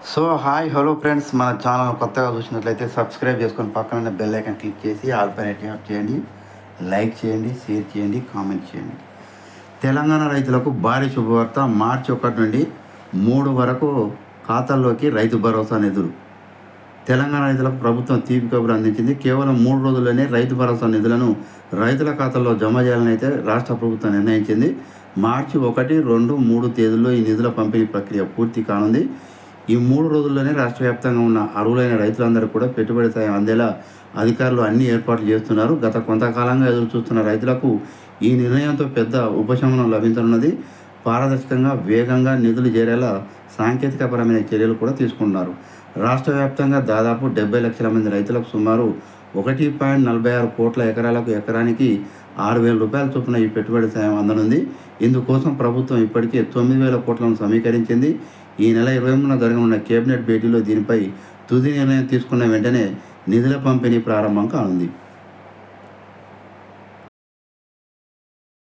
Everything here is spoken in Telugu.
సో హాయ్ హలో ఫ్రెండ్స్, మన ఛానల్ కొత్తగా చూసినట్లయితే సబ్స్క్రైబ్ చేసుకొని పక్కన బెల్ ఐకాన్ క్లిక్ చేసి ఆల్ పైన ట్యాప్ చేయండి. లైక్ చేయండి, షేర్ చేయండి, కామెంట్ చేయండి. తెలంగాణ రైతులకు భారీ శుభవార్త. మార్చి 1 నుండి 3 వరకు ఖాతాల్లోకి రైతు భరోసా నిధులు. తెలంగాణ రైతులకు ప్రభుత్వం తీపి కబురు అందించింది. కేవలం 3 రోజుల్లోనే రైతు భరోసా నిధులను రైతుల ఖాతాల్లో జమ చేయాలని అయితే రాష్ట్ర ప్రభుత్వం నిర్ణయించింది. మార్చి 1, 2, 3 తేదీల్లో ఈ నిధుల పంపిణీ ప్రక్రియ పూర్తి కానుంది. ఈ 3 రోజుల్లోనే రాష్ట్ర వ్యాప్తంగా ఉన్న అర్హులైన రైతులందరూ కూడా పెట్టుబడి సాయం అందేలా అధికారులు అన్ని ఏర్పాట్లు చేస్తున్నారు. గత కొంతకాలంగా ఎదురు చూస్తున్న రైతులకు ఈ నిర్ణయంతో పెద్ద ఉపశమనం లభించనున్నది. పారదర్శకంగా, వేగంగా నిధులు చేరేలా సాంకేతికపరమైన చర్యలు కూడా తీసుకుంటున్నారు. రాష్ట్ర వ్యాప్తంగా దాదాపు 70 లక్షల మంది రైతులకు సుమారు 1.46 కోట్ల ఎకరాలకు ఎకరానికి 6,000 రూపాయల చొప్పున ఈ పెట్టుబడి సాయం అందనుంది. ఇందుకోసం ప్రభుత్వం ఇప్పటికే 9,000 కోట్లను సమీకరించింది. ఈ నెల 20న జరగనున్న కేబినెట్ భేటీలో దీనిపై తుది నిర్ణయం తీసుకున్న వెంటనే నిధుల పంపిణీ ప్రారంభం కానుంది.